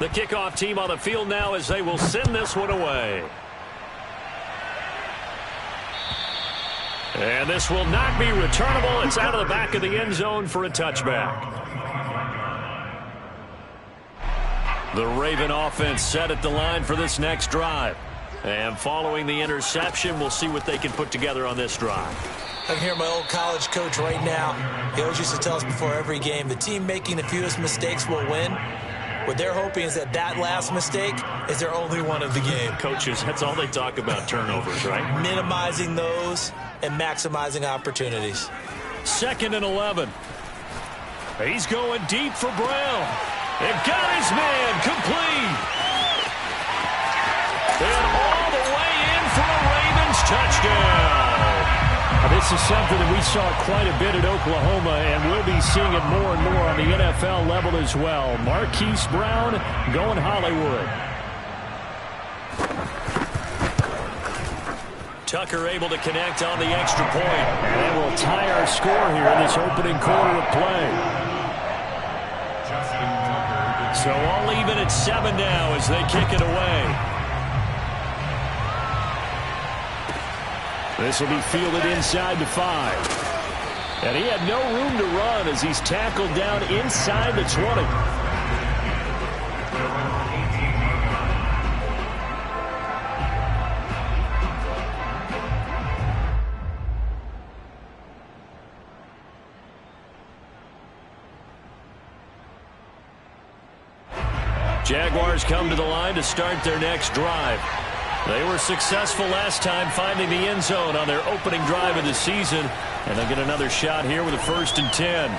The kickoff team on the field now as they will send this one away. And this will not be returnable. It's out of the back of the end zone for a touchback. The Raven offense set at the line for this next drive. And following the interception, we'll see what they can put together on this drive. I can hear my old college coach right now. He always used to tell us before every game, the team making the fewest mistakes will win. What they're hoping is that last mistake is their only one of the game. Coaches, that's all they talk about, turnovers, right? Minimizing those and maximizing opportunities. 2nd and 11. He's going deep for Brown. And got his man complete. And all the way in for a Ravens touchdown. This is something that we saw quite a bit at Oklahoma, and we'll be seeing it more and more on the NFL level as well. Marquise Brown going Hollywood. Tucker able to connect on the extra point. And we'll tie our score here in this opening quarter of play. So all even at 7 now as they kick it away. This will be fielded inside the 5. And he had no room to run as he's tackled down inside the 20. Jaguars come to the line to start their next drive. They were successful last time finding the end zone on their opening drive of the season. And they'll get another shot here with a 1st and 10.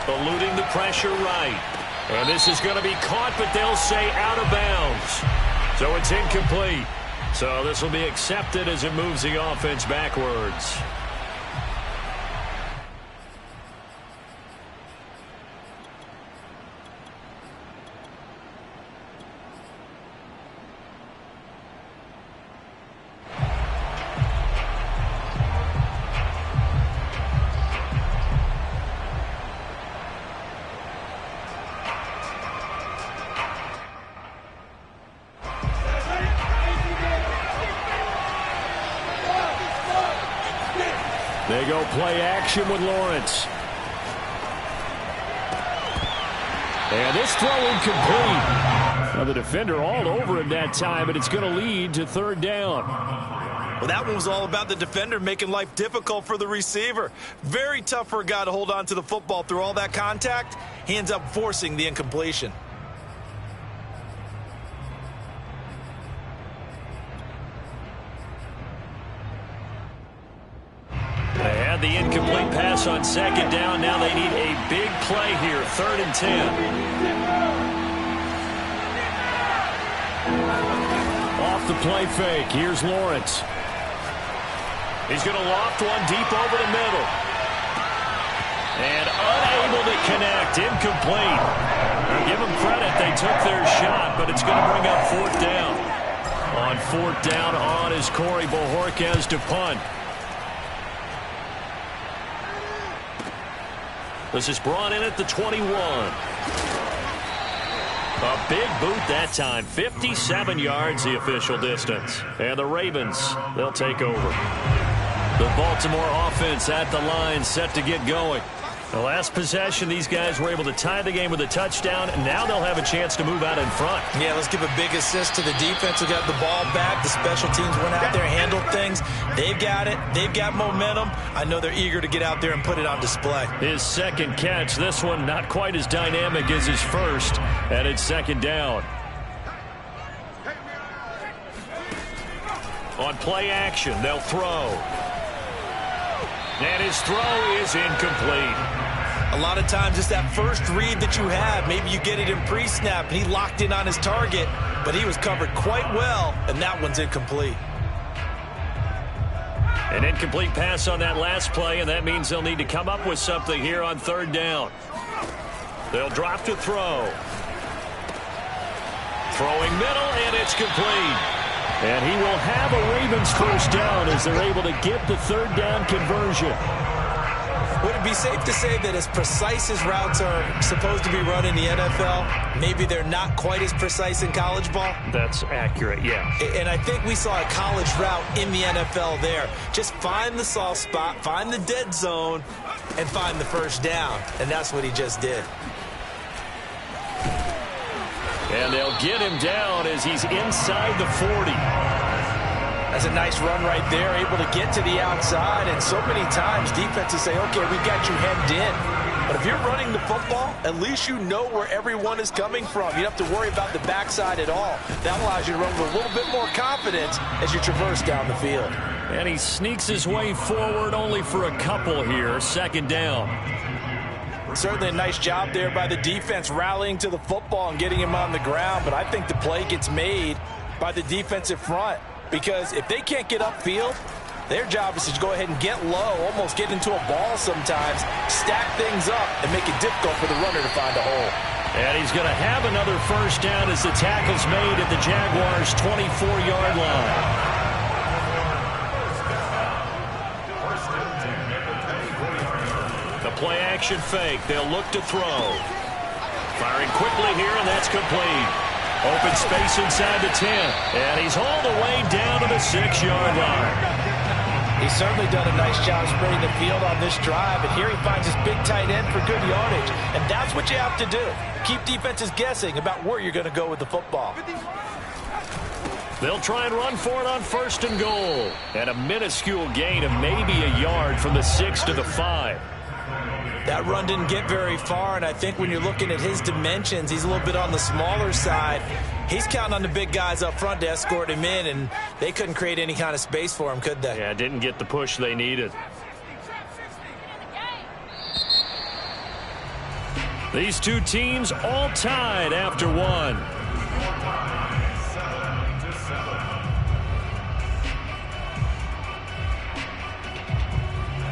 Eluding the pressure right. And this is going to be caught, but they'll say out of bounds. So it's incomplete. So this will be accepted as it moves the offense backwards. They go play action with Lawrence. And this throw incomplete. Now the defender all over him that time, but it's going to lead to 3rd down. Well, that one was all about the defender making life difficult for the receiver. Very tough for a guy to hold on to the football through all that contact. He ends up forcing the incompletion. They had the incomplete pass on 2nd down. Now they need a big play here. 3rd and 10. Off the play fake. Here's Lawrence. He's going to loft one deep over the middle. And unable to connect. Incomplete. Now give them credit. They took their shot, but it's going to bring up 4th down. On 4th down on is Corey Bojorquez to punt. This is brought in at the 21. A big boot that time. 57 yards the official distance. And the Ravens, they'll take over. The Baltimore offense at the line set to get going. The last possession, these guys were able to tie the game with a touchdown, and now they'll have a chance to move out in front. Yeah, let's give a big assist to the defense who got the ball back. The special teams went out there, handled things. They've got it. They've got momentum. I know they're eager to get out there and put it on display. His 2nd catch, this one not quite as dynamic as his first, and it's 2nd down. On play action, they'll throw. And his throw is incomplete. A lot of times it's that first read that you have. Maybe you get it in pre-snap, and he locked in on his target, but he was covered quite well, and that one's incomplete. An incomplete pass on that last play, and that means they'll need to come up with something here on 3rd down. They'll drop to throw. Throwing middle, and it's complete. And he will have a Ravens 1st down as they're able to get the 3rd down conversion. Would it be safe to say that as precise as routes are supposed to be run in the NFL, maybe they're not quite as precise in college ball? That's accurate, yeah. And I think we saw a college route in the NFL there. Just find the soft spot, find the dead zone, and find the first down. And that's what he just did. And they'll get him down as he's inside the 40. That's a nice run right there, able to get to the outside. And so many times defenses say, okay, we got you hemmed in. But if you're running the football, at least you know where everyone is coming from. You don't have to worry about the backside at all. That allows you to run with a little bit more confidence as you traverse down the field. And he sneaks his way forward only for a couple here. Second down. Certainly a nice job there by the defense rallying to the football and getting him on the ground. But I think the play gets made by the defensive front. Because if they can't get upfield, their job is to go ahead and get low, almost get into a ball sometimes, stack things up, and make it difficult for the runner to find a hole. And he's going to have another first down as the tackle's made at the Jaguars' 24-yard line. The play-action fake. They'll look to throw. Firing quickly here, and that's complete. Open space inside the 10. And he's hauled away down to the 6-yard line. He's certainly done a nice job spreading the field on this drive. And here he finds his big tight end for good yardage. And that's what you have to do. Keep defenses guessing about where you're going to go with the football. They'll try and run for it on first and goal. And a minuscule gain of maybe a yard from the 6 to the 5. That run didn't get very far, and I think when you're looking at his dimensions, he's a little bit on the smaller side. He's counting on the big guys up front to escort him in, and they couldn't create any kind of space for him, could they? Yeah, didn't get the push they needed. These two teams all tied after one.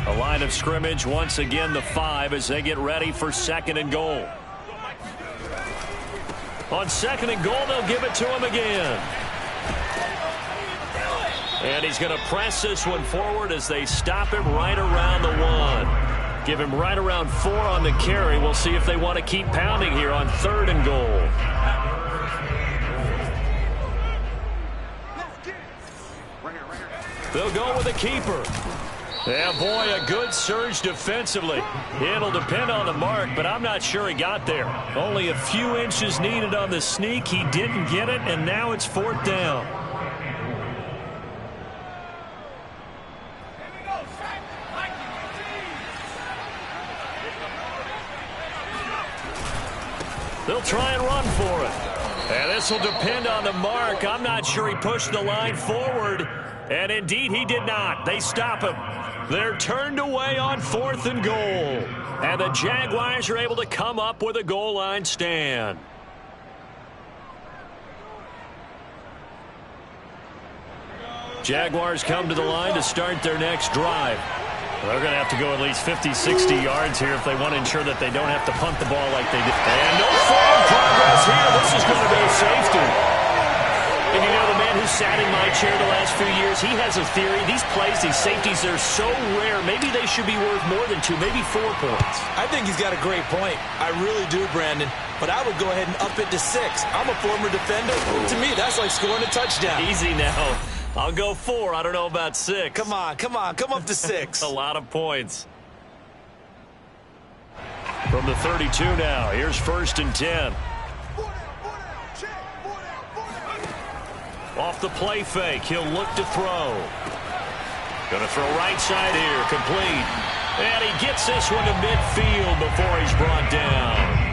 A line of scrimmage, once again the 5 as they get ready for second and goal. On second and goal, they'll give it to him again. And he's going to press this one forward as they stop him right around the 1. Give him right around 4 on the carry. We'll see if they want to keep pounding here on third and goal. They'll go with a keeper. Yeah, boy, a good surge defensively. It'll depend on the mark, but I'm not sure he got there. Only a few inches needed on the sneak. He didn't get it, and now it's fourth down. They'll try and run for it. And this will depend on the mark. I'm not sure he pushed the line forward. And indeed, he did not. They stop him. They're turned away on fourth and goal. And the Jaguars are able to come up with a goal line stand. Jaguars come to the line to start their next drive. They're going to have to go at least 50, 60 yards here if they want to ensure that they don't have to punt the ball like they did. And no forward progress here. This is going to be a safety. And you know, the man who sat in my chair the last few years, he has a theory. These plays, these safeties, they're so rare. Maybe they should be worth more than 2, maybe 4 points. I think he's got a great point. I really do, Brandon. But I would go ahead and up it to 6. I'm a former defender. To me, that's like scoring a touchdown. Easy now. I'll go 4. I don't know about 6. Come on. Come up to 6. A lot of points. From the 32 now, here's first and 10. Off the play fake, he'll look to throw. Going to throw right side here, complete. And he gets this one to midfield before he's brought down.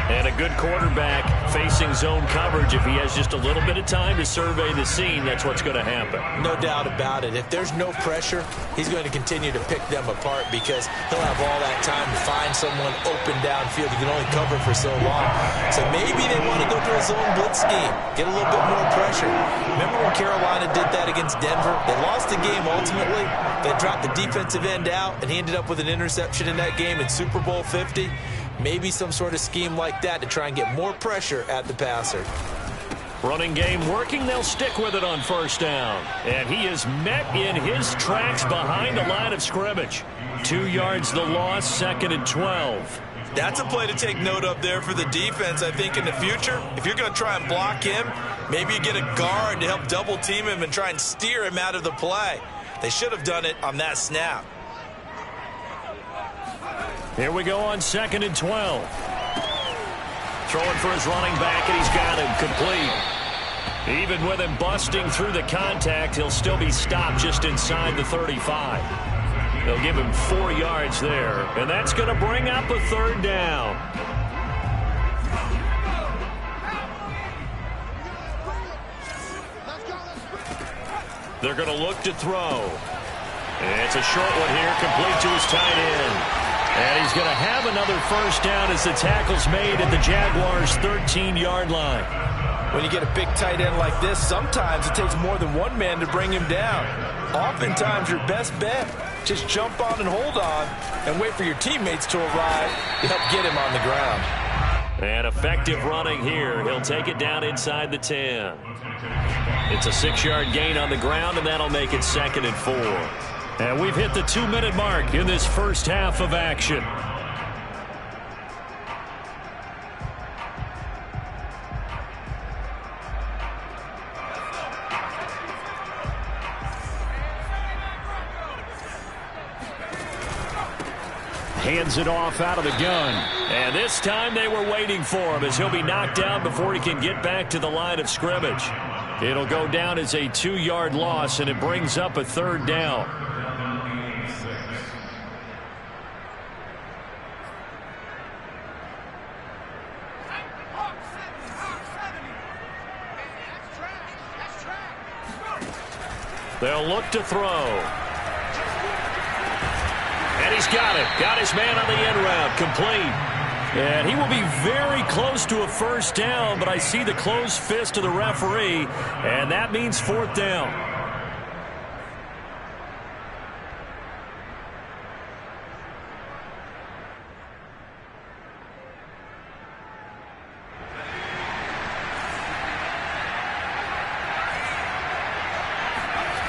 And a good quarterback facing zone coverage. If he has just a little bit of time to survey the scene, that's what's going to happen. No doubt about it. If there's no pressure, he's going to continue to pick them apart because he'll have all that time to find someone open downfield. He can only cover for so long. So maybe they want to go to a zone blitz scheme, get a little bit more pressure. Remember when Carolina did that against Denver? They lost the game ultimately. They dropped the defensive end out, and he ended up with an interception in that game in Super Bowl 50. Maybe some sort of scheme like that to try and get more pressure at the passer. Running game working. They'll stick with it on first down. And he is met in his tracks behind the line of scrimmage. 2 yards the loss, 2nd and 12. That's a play to take note of there for the defense, I think, in the future. If you're going to try and block him, maybe you get a guard to help double-team him and try and steer him out of the play. They should have done it on that snap. Here we go on 2nd and 12. Throwing for his running back, and he's got him complete. Even with him busting through the contact, he'll still be stopped just inside the 35. They'll give him 4 yards there, and that's going to bring up a 3rd down. They're going to look to throw. It's a short one here, complete to his tight end. And he's going to have another 1st down as the tackle's made at the Jaguars' 13-yard line. When you get a big tight end like this, sometimes it takes more than one man to bring him down. Oftentimes, your best bet, just jump on and hold on and wait for your teammates to arrive to help get him on the ground. And effective running here. He'll take it down inside the 10. It's a 6-yard gain on the ground, and that'll make it 2nd and 4. And we've hit the 2-minute mark in this first half of action. Hands it off out of the gun. And this time they were waiting for him as he'll be knocked down before he can get back to the line of scrimmage. It'll go down as a 2-yard loss, and it brings up a 3rd down. They'll look to throw. And he's got it. Got his man on the end route. Complete. And he will be very close to a 1st down, but I see the closed fist of the referee, and that means 4th down.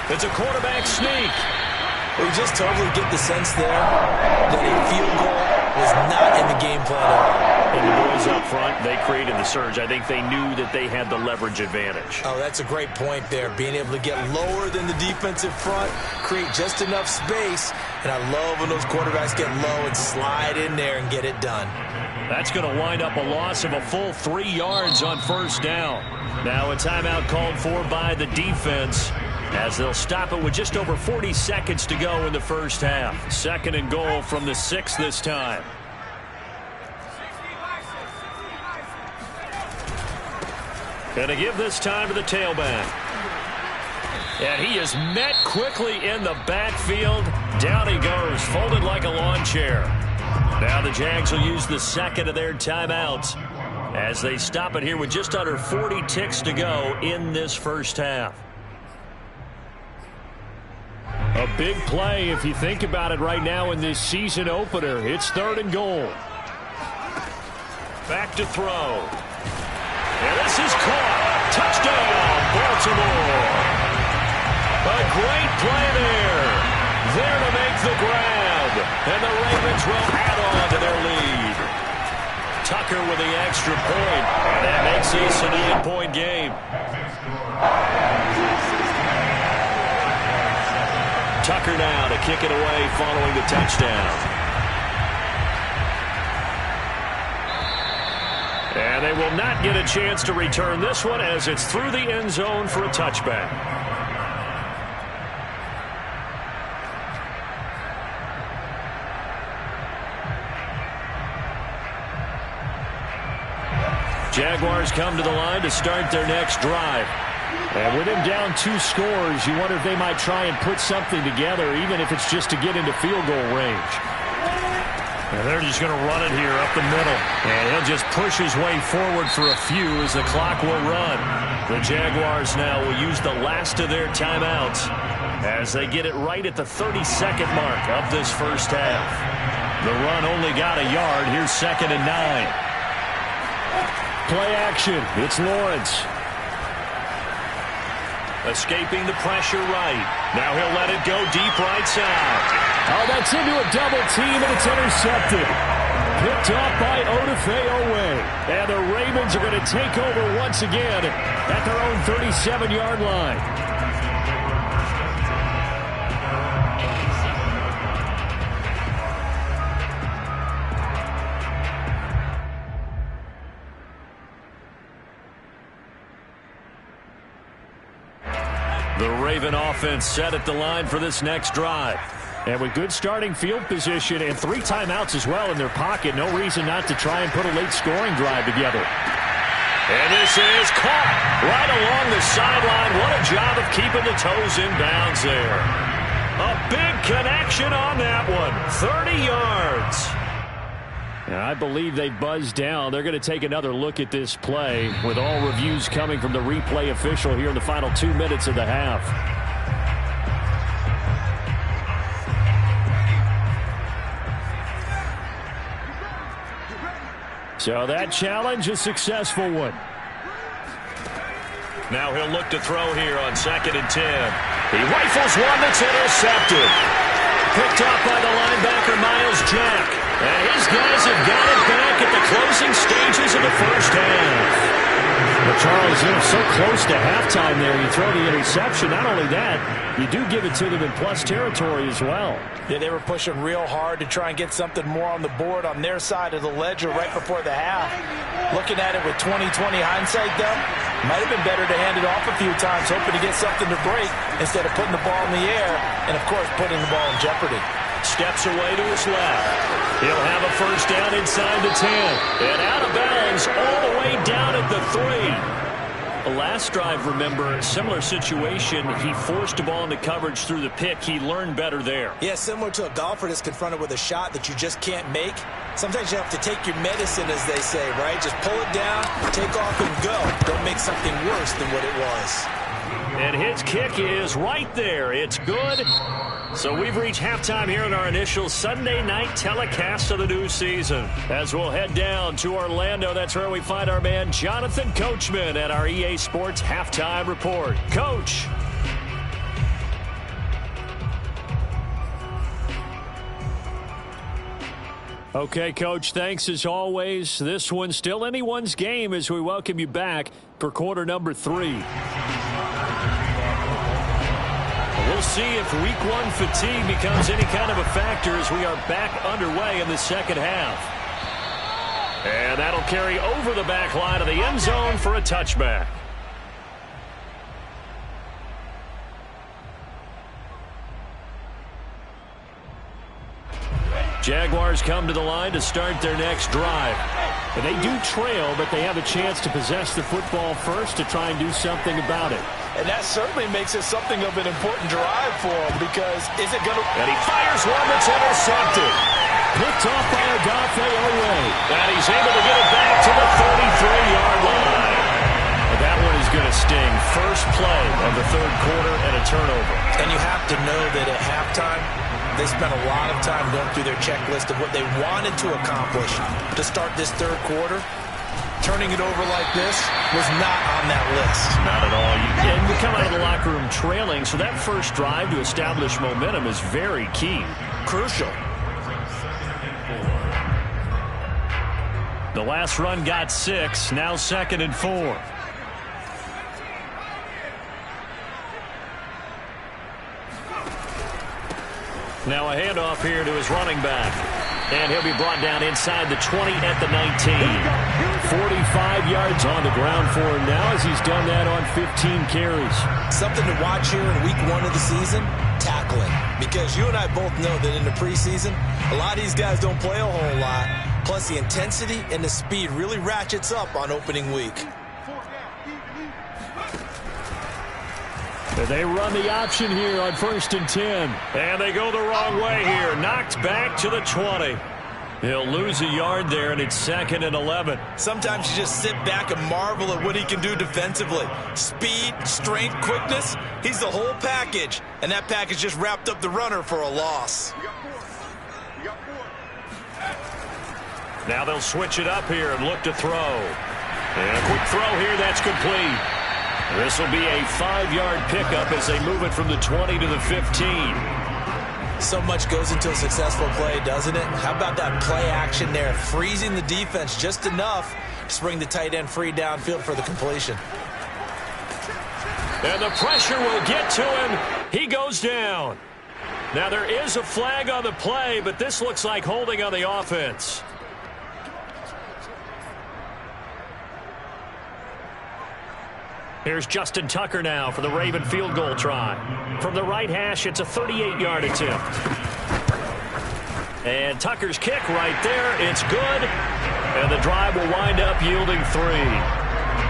It's a quarterback sneak. Well, you just totally get the sense there that a field goal was not in the game plan at all. And the boys up front, they created the surge. I think they knew that they had the leverage advantage. Oh, that's a great point there. Being able to get lower than the defensive front, create just enough space. And I love when those quarterbacks get low and slide in there and get it done. That's going to wind up a loss of a full 3 yards on 1st down. Now a timeout called for by the defense, as they'll stop it with just over 40 seconds to go in the first half. 2nd and goal from the 6 this time. Going to give this time to the tailback. And he is met quickly in the backfield. Down he goes, folded like a lawn chair. Now the Jags will use the 2nd of their timeouts as they stop it here with just under 40 ticks to go in this first half. A big play if you think about it right now in this season opener. It's 3rd and goal. Back to throw. And this is caught. Touchdown, Baltimore. A great play there. There to make the grab. And the Ravens will add on to their lead. Tucker with the extra point. And that makes this an 8-point game. Tucker now to kick it away following the touchdown. And they will not get a chance to return this one as it's through the end zone for a touchback. Jaguars come to the line to start their next drive. And with him down 2 scores, you wonder if they might try and put something together, even if it's just to get into field goal range. And they're just going to run it here up the middle. And he'll just push his way forward for a few as the clock will run. The Jaguars now will use the last of their timeouts as they get it right at the 32nd mark of this first half. The run only got a yard. Here's 2nd and 9. Play action. It's Lawrence. Escaping the pressure right. Now he'll let it go deep right side. Oh, that's into a double team, and it's intercepted. Picked off by Odafe-Oweh. And the Ravens are going to take over once again at their own 37-yard line. The Raven offense set at the line for this next drive. And with good starting field position and 3 timeouts as well in their pocket, no reason not to try and put a late scoring drive together. And this is caught right along the sideline. What a job of keeping the toes in bounds there. A big connection on that one. 30 yards. And I believe they buzzed down. They're going to take another look at this play with all reviews coming from the replay official here in the final 2 minutes of the half. So that challenge, a successful one. Now he'll look to throw here on 2nd and 10. He rifles one that's intercepted. Picked off by the linebacker, Miles Jack. And his guys have got it back at the closing stages of the first half. But Charles, you know, so close to halftime there, you throw the interception. Not only that, you do give it to them in plus territory as well. Yeah, they were pushing real hard to try and get something more on the board on their side of the ledger right before the half. Looking at it with 20/20 hindsight, though, might have been better to hand it off a few times, hoping to get something to break instead of putting the ball in the air and, of course, putting the ball in jeopardy. Steps away to his left. He'll have a first down inside the 10. And out of bounds all the way down at the 3. The last drive, remember, similar situation. He forced a ball into coverage through the pick. He learned better there. Yeah, similar to a golfer that's confronted with a shot that you just can't make. Sometimes you have to take your medicine, as they say, right? Just pull it down, take off, and go. Don't make something worse than what it was. And his kick is right there. It's good. So we've reached halftime here in our initial Sunday night telecast of the new season. As we'll head down to Orlando, that's where we find our man Jonathan Coachman at our EA Sports Halftime Report. Coach. Okay, Coach, thanks as always. This one's still anyone's game as we welcome you back for quarter number 3. We'll see if week 1 fatigue becomes any kind of a factor as we are back underway in the second half. And that'll carry over the back line of the end zone for a touchback. Jaguars come to the line to start their next drive. And they do trail, but they have a chance to possess the football first to try and do something about it. And that certainly makes it something of an important drive for him, because is it going to... And he fires one that's intercepted. Picked off by Odafe-Oweh. And he's able to get it back to the 33-yard line. And that one is going to sting. First play of the third quarter and a turnover. And you have to know that at halftime, they spent a lot of time going through their checklist of what they wanted to accomplish to start this third quarter. Turning it over like this was not on that list. Not at all. And you come out of the locker room trailing, so that first drive to establish momentum is very key. Crucial. The last run got 6, now 2nd and 4. Now a handoff here to his running back. And he'll be brought down inside the 20 at the 19. 45 yards on the ground for him now as he's done that on 15 carries. Something to watch here in week 1 of the season, tackling. Because you and I both know that in the preseason, a lot of these guys don't play a whole lot. Plus the intensity and the speed really ratchets up on opening week. They run the option here on 1st and 10. And they go the wrong way here. Knocked back to the 20. He'll lose a yard there, and it's 2nd and 11. Sometimes you just sit back and marvel at what he can do defensively. Speed, strength, quickness. He's the whole package. And that package just wrapped up the runner for a loss. Now they'll switch it up here and look to throw. And a quick throw here, that's complete. This will be a 5-yard pickup as they move it from the 20 to the 15. So much goes into a successful play, doesn't it? How about that play action there, freezing the defense just enough to bring the tight end free downfield for the completion. And the pressure will get to him. He goes down. Now there is a flag on the play, but this looks like holding on the offense. Here's Justin Tucker now for the Raven field goal try. From the right hash, it's a 38-yard attempt. And Tucker's kick right there. It's good. And the drive will wind up yielding 3.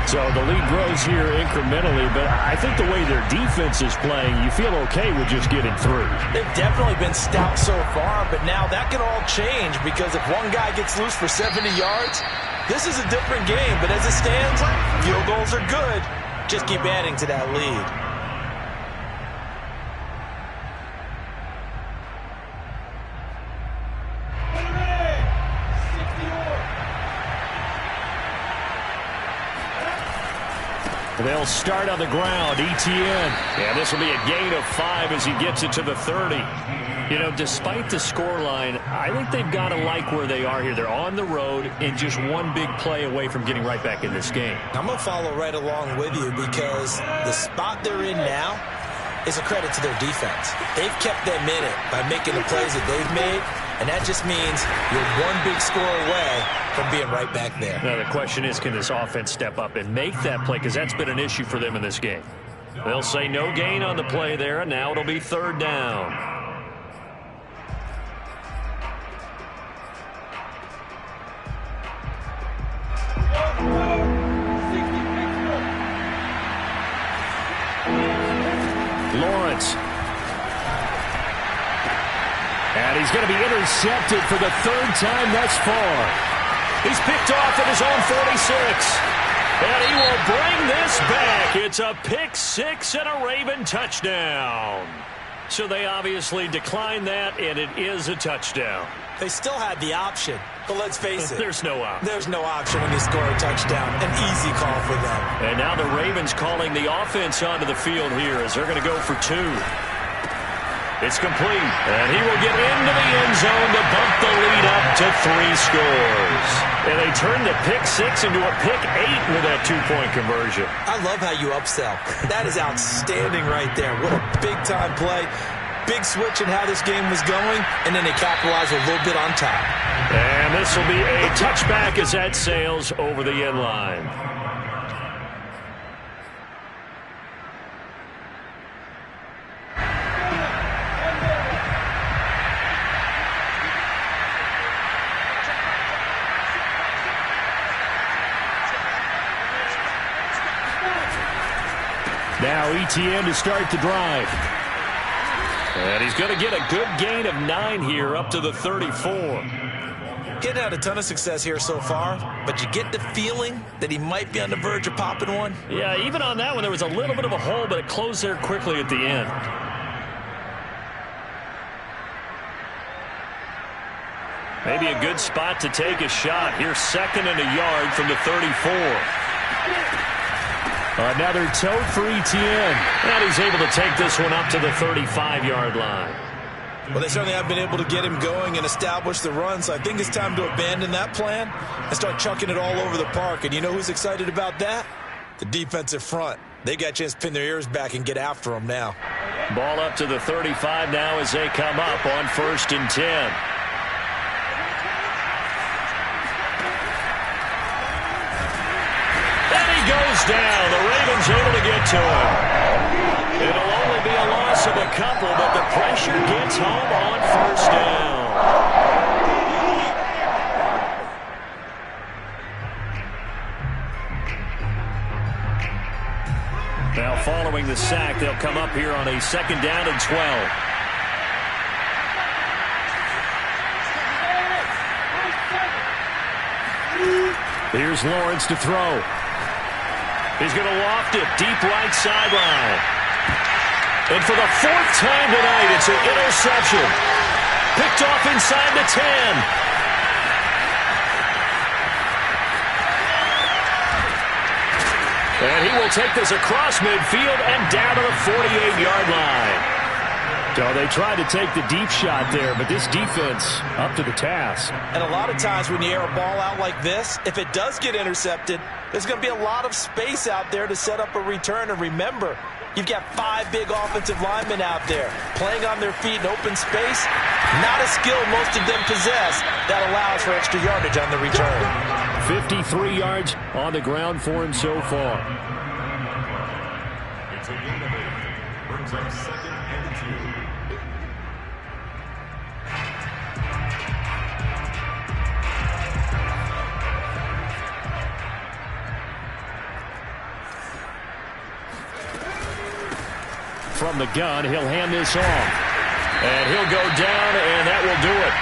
So the lead grows here incrementally, but I think the way their defense is playing, you feel okay with just getting through. They've definitely been stout so far, but now that can all change because if one guy gets loose for 70 yards, this is a different game. But as it stands, field goals are good. Just keep adding to that lead. They'll start on the ground. Etienne. And this will be a gain of 5 as he gets it to the 30. You know, despite the scoreline, I think they've got to like where they are here. They're on the road and just one big play away from getting right back in this game. I'm going to follow right along with you because the spot they're in now is a credit to their defense. They've kept them in it by making the plays that they've made, and that just means you're one big score away from being right back there. Now, the question is, can this offense step up and make that play? Because that's been an issue for them in this game. They'll say no gain on the play there, and now it'll be 3rd down. Lawrence. And he's going to be intercepted for the 3rd time thus far. He's picked off at his own 46. And he will bring this back. It's a pick 6 and a Raven touchdown. So they obviously declined that, and it is a touchdown. They still had the option, but let's face it. There's no option. There's no option when you score a touchdown. An easy call for them. And now the Ravens calling the offense onto the field here as they're going to go for 2. It's complete, and he will get into the end zone to bump the lead up to 3 scores. And they turn the pick 6 into a pick 8 with that 2-point conversion. I love how you upsell. That is outstanding right there. What a big-time play. Big switch in how this game was going, and then they capitalize a little bit on top. And this will be a touchback as that sails over the end line. Now Etienne to start the drive. And he's going to get a good gain of 9 here up to the 34. Getting had a ton of success here so far, but you get the feeling that he might be on the verge of popping one. Yeah, even on that one, there was a little bit of a hole, but it closed there quickly at the end. Maybe a good spot to take a shot. Here's 2nd and a yard from the 34. Another toe for Etienne. And he's able to take this one up to the 35-yard line. Well, they certainly have been able to get him going and establish the run, so I think it's time to abandon that plan and start chucking it all over the park. And you know who's excited about that? The defensive front. They got a chance to pin their ears back and get after him now. Ball up to the 35 now as they come up on 1st and 10. Goes down. The Ravens able to get to him. It'll only be a loss of a couple, but the pressure gets home on 1st down. Now following the sack, they'll come up here on a 2nd down and 12. Here's Lawrence to throw. He's going to loft it deep right sideline. And for the 4th time tonight, it's an interception. Picked off inside the 10. And he will take this across midfield and down to the 48-yard line. So Well, they tried to take the deep shot there, but this defense up to the task. And a lot of times when you air a ball out like this, if it does get intercepted, there's going to be a lot of space out there to set up a return. And remember, you've got 5 big offensive linemen out there playing on their feet in open space. Not a skill most of them possess that allows for extra yardage on the return. 53 yards on the ground for him so far. It's a gain of 8. Brings up 2nd and 2. From the gun, he'll hand this off. And he'll go down, and that will do it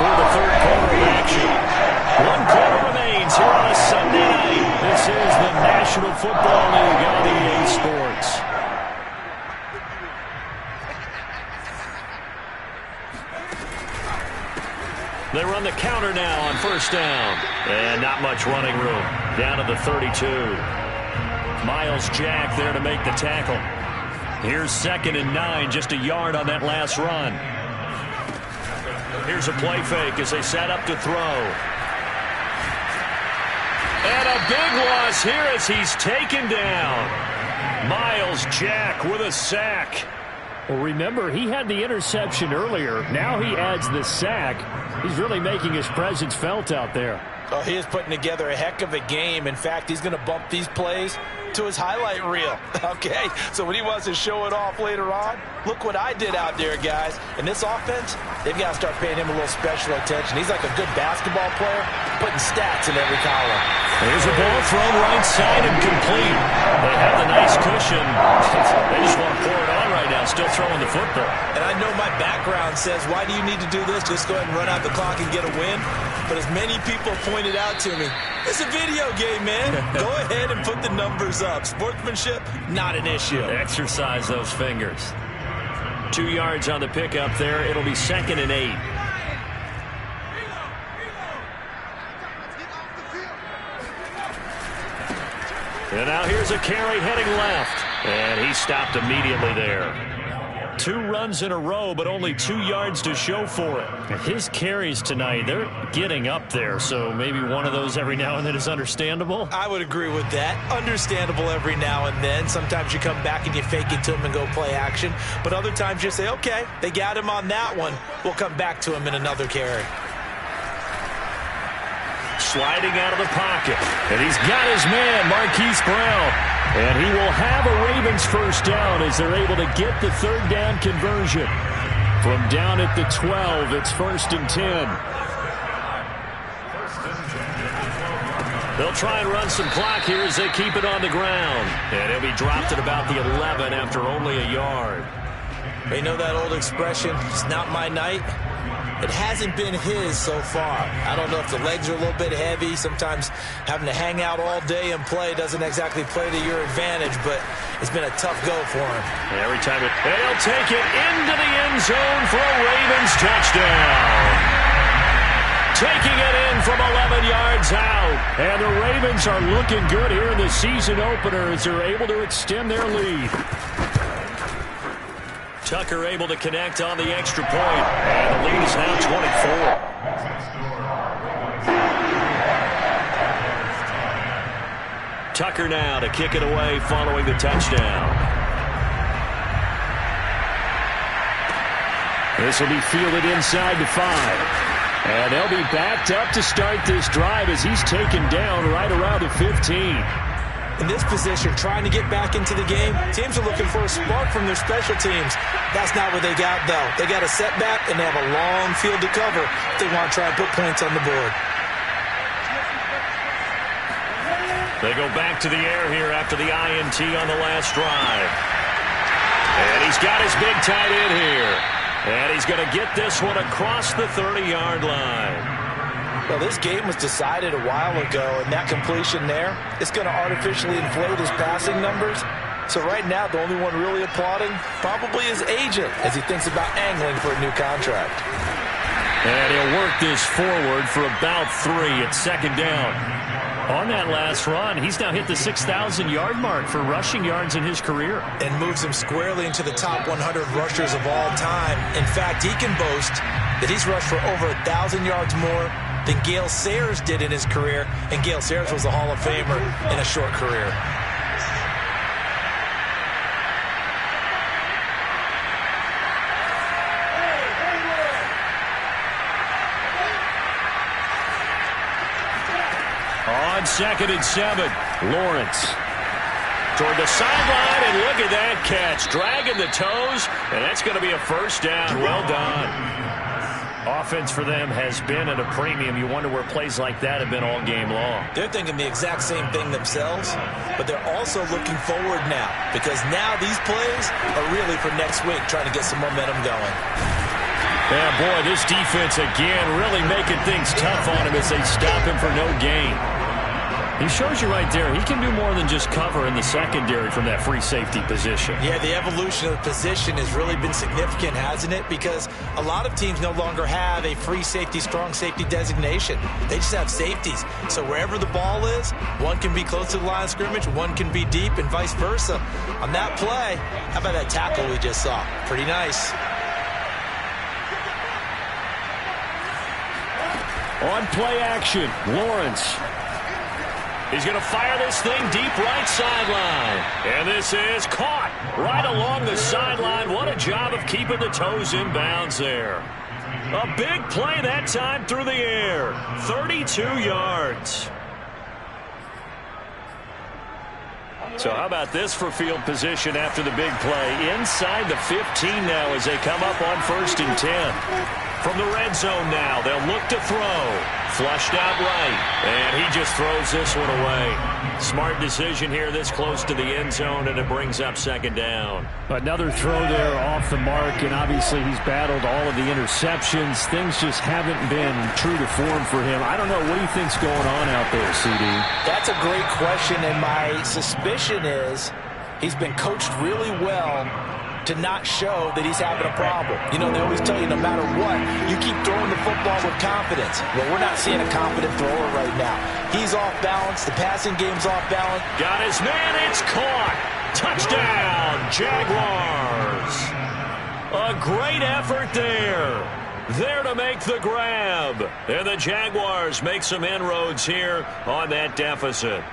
for the third quarter of action. 1 quarter remains here on a Sunday night. This is the National Football League on EA Sports. They run the counter now on first down. And not much running room. Down to the 32. Miles Jack there to make the tackle. Here's 2nd and 9, just a yard on that last run. Here's a play fake as they set up to throw. And a big loss here as he's taken down. Miles Jack with a sack. Well, remember, he had the interception earlier. Now he adds the sack. He's really making his presence felt out there. Oh, he is putting together a heck of a game. In fact, he's going to bump these plays to his highlight reel. Okay, so when he wants to show it off later on, look what I did out there, guys. And this offense, they've got to start paying him a little special attention. He's like a good basketball player, putting stats in every column. There's a ball thrown right side and complete. They have the nice cushion. They just want to pour it on right now, still throwing the football. And I know my background says, why do you need to do this? Just go ahead and run out the clock and get a win. But as many people pointed out to me, it's a video game, man. Go ahead and put the numbers up. Sportsmanship, not an issue. Exercise those fingers. 2 yards on the pickup there. It'll be 2nd and 8. And now here's a carry heading left. And he stopped immediately there. 2 runs in a row, but only 2 yards to show for it. His carries tonight, they're getting up there, so maybe one of those every now and then is understandable. I would agree with that. Understandable every now and then. Sometimes you come back and you fake it to him and go play action. But other times you say, okay, they got him on that one. We'll come back to him in another carry. Sliding out of the pocket. And he's got his man, Marquise Brown. And he will have a Ravens first down as they're able to get the 3rd down conversion. From down at the 12, it's 1st and 10. They'll try and run some clock here as they keep it on the ground. And he'll be dropped at about the 11 after only a yard. You know that old expression, it's not my night? It hasn't been his so far. I don't know if the legs are a little bit heavy. Sometimes having to hang out all day and play doesn't exactly play to your advantage, but it's been a tough go for him. Every time they'll take it into the end zone for a Ravens touchdown. Taking it in from 11 yards out. And the Ravens are looking good here in the season opener as they're able to extend their lead. Tucker able to connect on the extra point. And the lead is now 24. Tucker now to kick it away following the touchdown. This will be fielded inside the 5. And they'll be backed up to start this drive as he's taken down right around the 15. In this position, trying to get back into the game, teams are looking for a spark from their special teams. That's not what they got, though. They got a setback, and they have a long field to cover if they want to try and put points on the board. They go back to the air here after the INT on the last drive. And he's got his big tight end here. And he's going to get this one across the 30-yard line. Well, this game was decided a while ago, and that completion there, it's going to artificially inflate his passing numbers. So right now, the only one really applauding probably his agent as he thinks about angling for a new contract. And he'll work this forward for about 3 at 2nd down. On that last run, he's now hit the 6,000-yard mark for rushing yards in his career. And moves him squarely into the top 100 rushers of all time. In fact, he can boast that he's rushed for over 1,000 yards more than Gale Sayers did in his career. And Gale Sayers was a Hall of Famer in a short career. On 2nd and 7, Lawrence toward the sideline, and look at that catch. Dragging the toes, and that's going to be a first down. Well done. Offense for them has been at a premium. You wonder where plays like that have been all game long. They're thinking the exact same thing themselves, but they're also looking forward now, because now these plays are really for next week, trying to get some momentum going. Yeah, boy, this defense again really making things tough on him as they stop him for no gain. He shows you right there, he can do more than just cover in the secondary from that free safety position. Yeah, the evolution of the position has really been significant, hasn't it? Because a lot of teams no longer have a free safety, strong safety designation. They just have safeties. So wherever the ball is, one can be close to the line of scrimmage, one can be deep, and vice versa. On that play, how about that tackle we just saw? Pretty nice. On play action, Lawrence. He's going to fire this thing deep right sideline. And this is caught right along the sideline. What a job of keeping the toes in bounds there. A big play that time through the air. 32 yards. So how about this for field position after the big play? Inside the 15 now as they come up on 1st and 10. From the red zone now, they'll look to throw. Flushed out right, and he just throws this one away. Smart decision here this close to the end zone, and it brings up 2nd down. Another throw there off the mark, and obviously he's battled all of the interceptions. Things just haven't been true to form for him. I don't know. What do you think's going on out there, CD? That's a great question, and my suspicion is he's been coached really well to not show that he's having a problem. You know, they always tell you no matter what, you keep throwing the football with confidence. Well, we're not seeing a confident thrower right now. He's off balance. The passing game's off balance. Got his man. It's caught. Touchdown, Jaguars. A great effort there. There to make the grab. And the Jaguars make some inroads here on that deficit.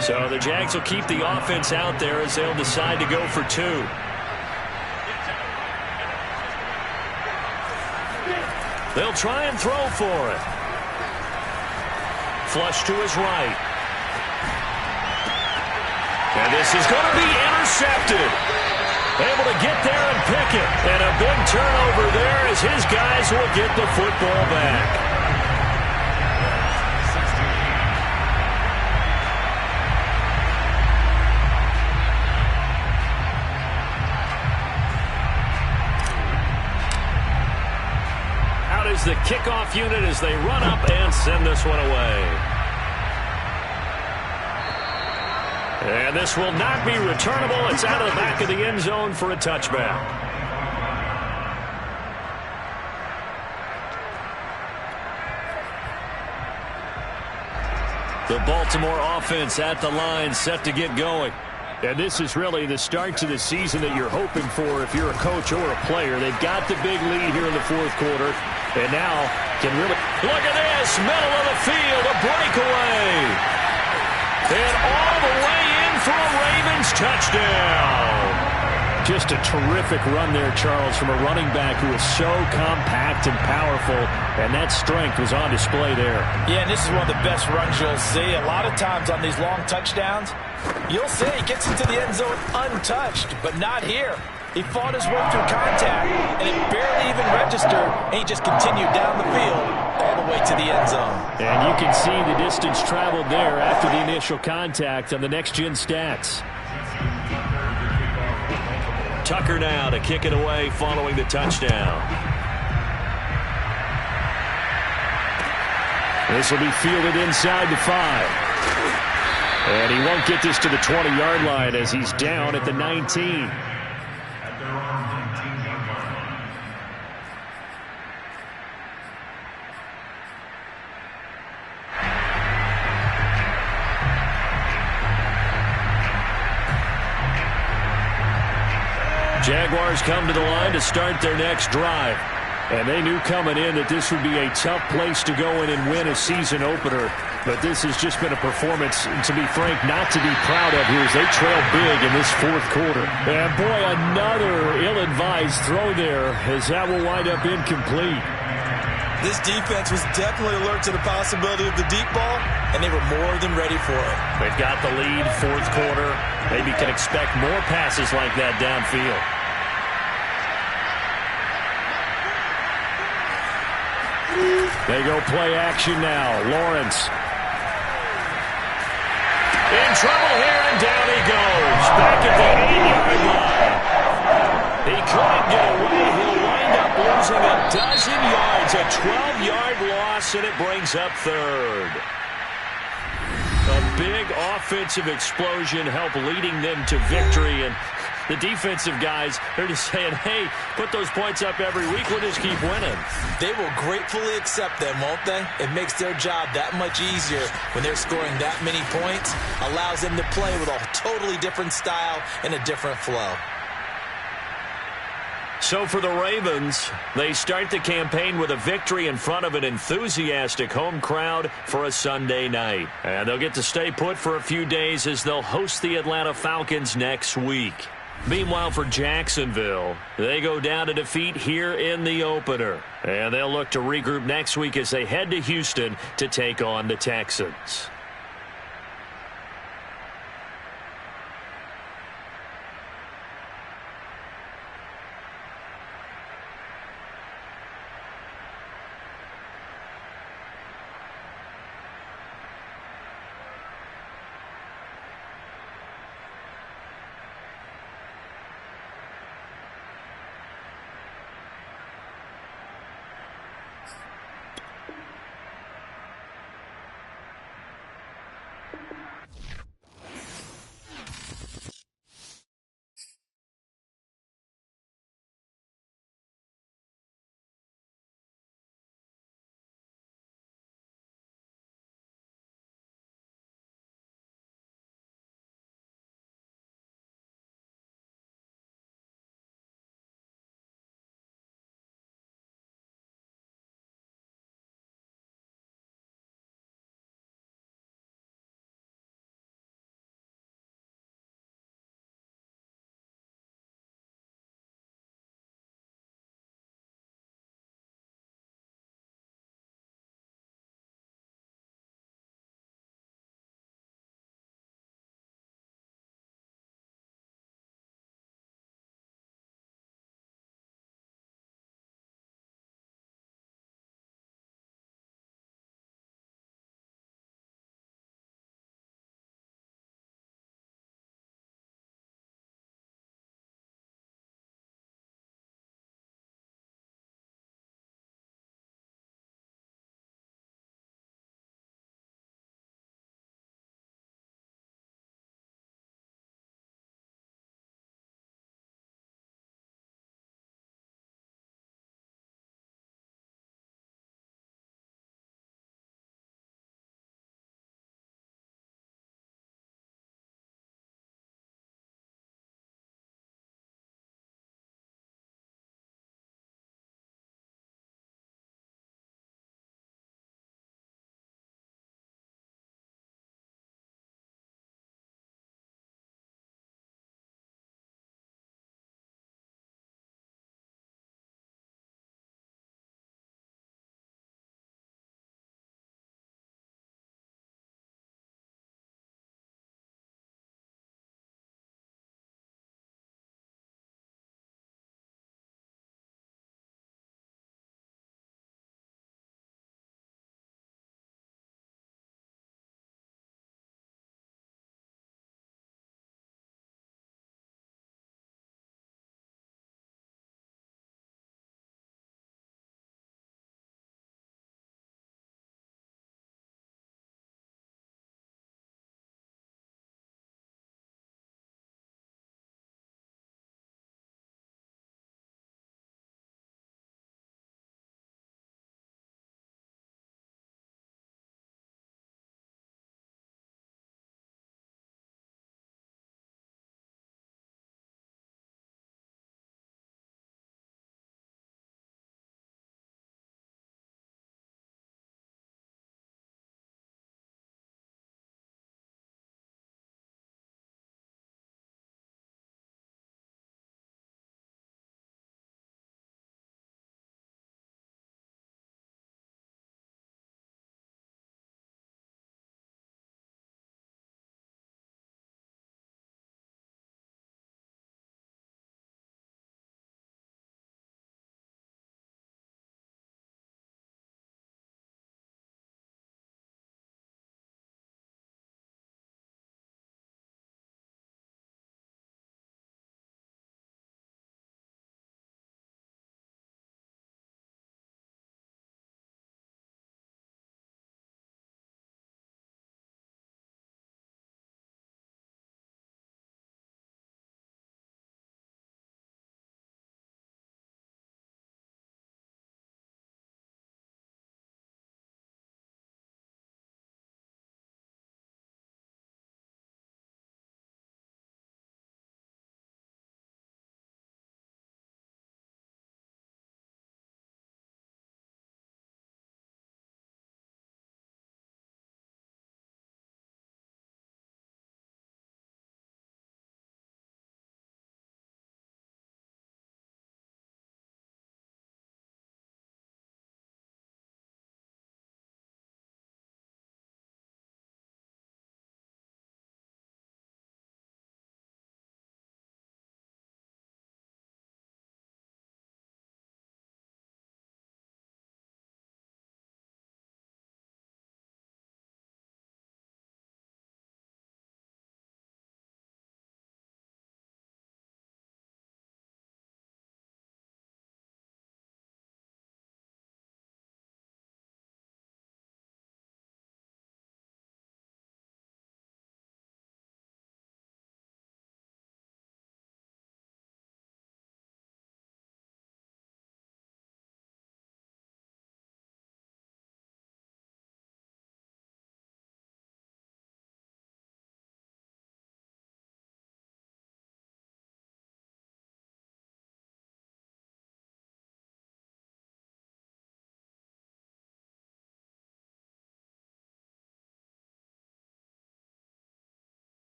So the Jags will keep the offense out there as they'll decide to go for 2. They'll try and throw for it. Flush to his right. And this is going to be intercepted. Able to get there and pick it. And a big turnover there as his guys will get the football back. Is the kickoff unit as they run up and send this one away. And this will not be returnable. It's out of the back of the end zone for a touchback. The Baltimore offense at the line, set to get going. And this is really the start to the season that you're hoping for if you're a coach or a player. They've got the big lead here in the 4th quarter. And now can really... Look at this. Middle of the field. A breakaway. And all the way in for a Ravens touchdown. Just a terrific run there, Charles, from a running back who is so compact and powerful. And that strength was on display there. Yeah, and this is one of the best runs you'll see. A lot of times on these long touchdowns, you'll see he gets into the end zone untouched, but not here. He fought his way through contact, and it barely even registered, and he just continued down the field all the way to the end zone. And you can see the distance traveled there after the initial contact on the next-gen stats. Tucker now to kick it away following the touchdown. This will be fielded inside the 5. And he won't get this to the 20-yard line as he's down at the 19. Jaguars come to the line to start their next drive. And they knew coming in that this would be a tough place to go in and win a season opener. But this has just been a performance, to be frank, not to be proud of here as they trail big in this fourth quarter. And boy, another ill-advised throw there as that will wind up incomplete. This defense was definitely alert to the possibility of the deep ball, and they were more than ready for it. They've got the lead, fourth quarter. Maybe can expect more passes like that downfield. They go play action now. Lawrence. In trouble here, and down he goes. Back at the 8-yard line. He couldn't get away. He'll wind up losing a dozen yards. A 12-yard loss, and it brings up third. A big offensive explosion helped leading them to victory, and the defensive guys, they're just saying, hey, put those points up every week. We'll just keep winning. They will gratefully accept them, won't they? It makes their job that much easier when they're scoring that many points. Allows them to play with a totally different style and a different flow. So for the Ravens, they start the campaign with a victory in front of an enthusiastic home crowd for a Sunday night. And they'll get to stay put for a few days as they'll host the Atlanta Falcons next week. Meanwhile, for Jacksonville, they go down to defeat here in the opener. And they'll look to regroup next week as they head to Houston to take on the Texans.